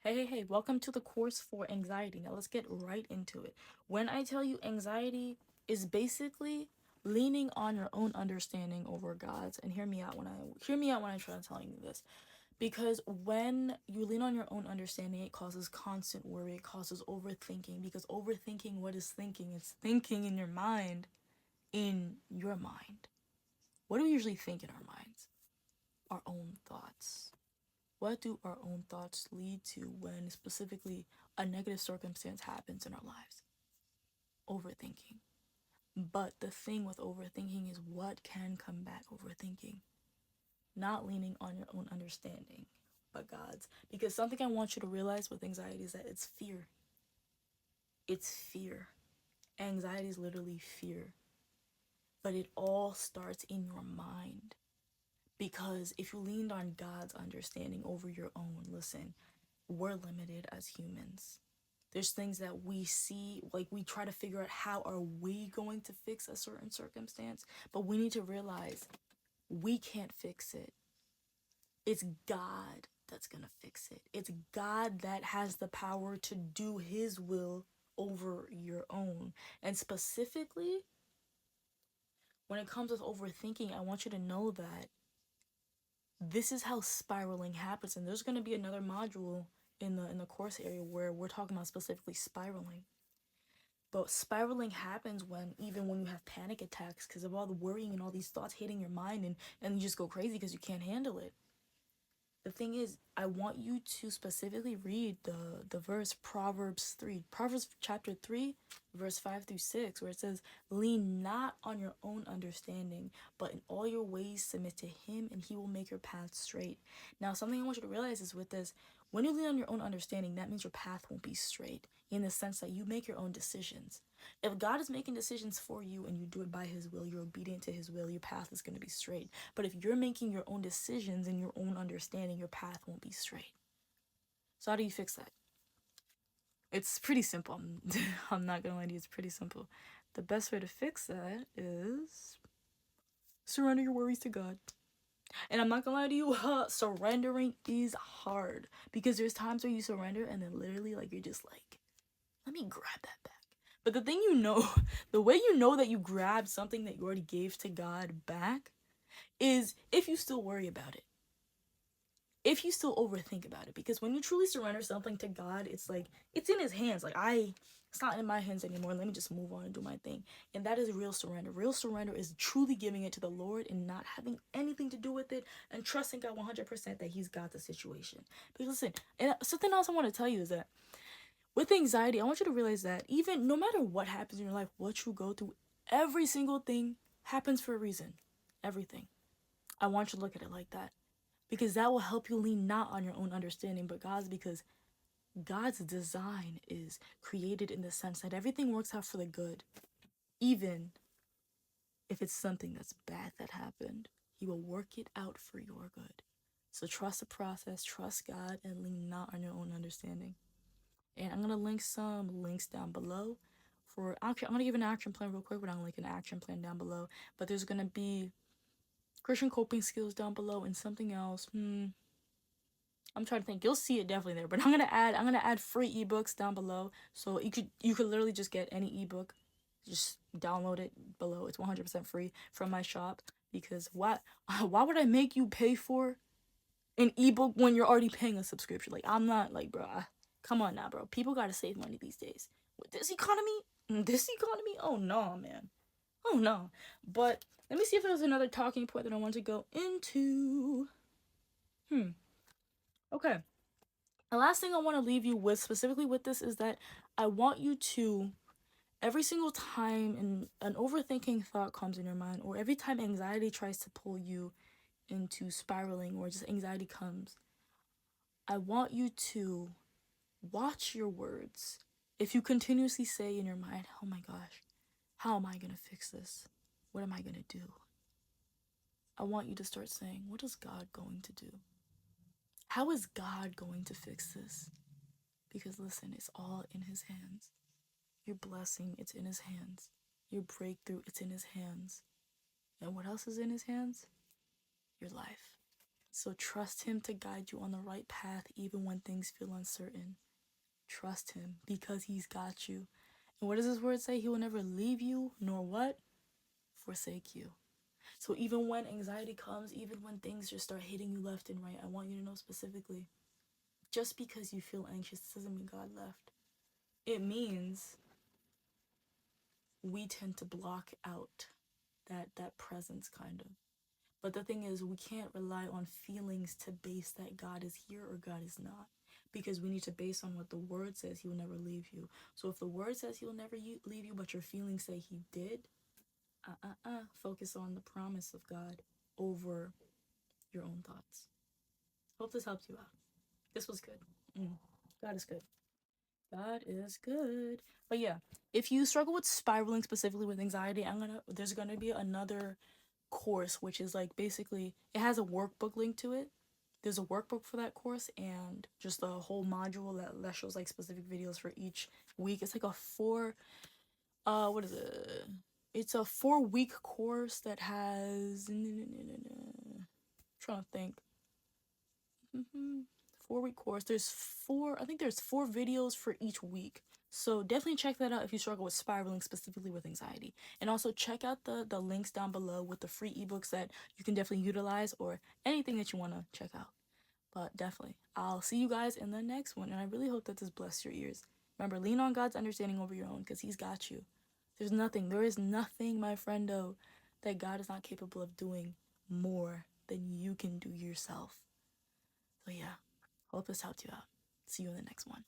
Hey, welcome to the course for anxiety. Now let's get right into it. When I tell you anxiety is basically leaning on your own understanding over God's, and hear me out when I try telling you this. Because when you lean on your own understanding, it causes constant worry, it causes overthinking. Because overthinking, what is thinking? It's thinking in your mind, in your mind. What do we usually think in our minds? Our own thoughts. What do our own thoughts lead to when specifically a negative circumstance happens in our lives? Overthinking. But the thing with overthinking is what can combat overthinking? Not leaning on your own understanding, but God's. Because something I want you to realize with anxiety is that it's fear. It's fear. Anxiety is literally fear. But it all starts in your mind. Because if you leaned on God's understanding over your own, listen, we're limited as humans. There's things that we see, like we try to figure out how are we going to fix a certain circumstance, but we need to realize we can't fix it. It's God that's going to fix it. It's God that has the power to do his will over your own. And specifically, when it comes with overthinking, I want you to know that this is how spiraling happens, and there's going to be another module in the course area where we're talking about specifically spiraling. But spiraling happens even when you have panic attacks because of all the worrying and all these thoughts hitting your mind, and you just go crazy because you can't handle it. The thing is, I want you to specifically read the verse Proverbs chapter 3, verse 5 through 6, where it says, lean not on your own understanding, but in all your ways submit to him, and he will make your path straight. Now, something I want you to realize is with this, when you lean on your own understanding, that means your path won't be straight, in the sense that you make your own decisions. If God is making decisions for you and you do it by his will, you're obedient to his will, your path is going to be straight. But if you're making your own decisions and your own understanding, your path won't be straight. So how do you fix that? It's pretty simple. I'm not going to lie to you, it's pretty simple. The best way to fix that is surrender your worries to God. And I'm not gonna lie to you, surrendering is hard because there's times where you surrender and then literally like you're just like, let me grab that back. But the thing the way you know that you grabbed something that you already gave to God back is if you still worry about it. If you still overthink about it. Because when you truly surrender something to God, it's like, it's in his hands. It's not in my hands anymore. Let me just move on and do my thing. And that is real surrender. Real surrender is truly giving it to the Lord and not having anything to do with it and trusting God 100% that he's got the situation. Because listen, and something else I want to tell you is that with anxiety, I want you to realize that even no matter what happens in your life, what you go through, every single thing happens for a reason. Everything. I want you to look at it like that. Because that will help you lean not on your own understanding, but God's, because God's design is created in the sense that everything works out for the good. Even if it's something that's bad that happened, he will work it out for your good. So trust the process, trust God, and lean not on your own understanding. And I'm gonna link some links down below for actually I'm gonna give an action plan real quick, but I'm gonna link an action plan down below. But there's gonna be Christian coping skills down below and something else. I'm trying to think. You'll see it definitely there. But I'm gonna add free ebooks down below. So you could literally just get any ebook. Just download it below. It's 100% free from my shop. Because why would I make you pay for an ebook when you're already paying a subscription? Like, I'm not like, bro. Come on now, bro. People gotta save money these days. With this economy, oh no, man. Oh no. But let me see if there's another talking point that I want to go into. Okay. The last thing I want to leave you with, specifically with this, is that I want you to, every single time an overthinking thought comes in your mind, or every time anxiety tries to pull you into spiraling, or just anxiety comes, I want you to watch your words. If you continuously say in your mind, oh my gosh, how am I going to fix this? What am I going to do? I want you to start saying, what is God going to do? How is God going to fix this? Because listen, it's all in his hands. Your blessing, it's in his hands. Your breakthrough, it's in his hands. And what else is in his hands? Your life. So trust him to guide you on the right path even when things feel uncertain. Trust him because he's got you. And what does his word say? He will never leave you nor what? Forsake you. So even when anxiety comes, even when things just start hitting you left and right, I want you to know specifically, just because you feel anxious doesn't mean God left. It means we tend to block out that presence, kind of. But the thing is, we can't rely on feelings to base that God is here or God is not, because we need to base on what the word says. He will never leave you. So if the word says he will never leave you, but your feelings say he did, focus on the promise of God over your own thoughts. Hope this helped you out. This was good. God is good. God is good. But yeah, if you struggle with spiraling specifically with anxiety, there's gonna be another course, which is like basically it has a workbook link to it. There's a workbook for that course and just a whole module that shows like specific videos for each week. It's like a what is it? It's a 4-week course that has trying to think. 4-week course. I think there's 4 videos for each week. So definitely check that out if you struggle with spiraling specifically with anxiety. And also check out the links down below with the free ebooks that you can definitely utilize or anything that you want to check out. But definitely, I'll see you guys in the next one. And I really hope that this blessed your ears. Remember, lean on God's understanding over your own because he's got you. There is nothing, my friendo, that God is not capable of doing more than you can do yourself. So yeah, hope this helped you out. See you in the next one.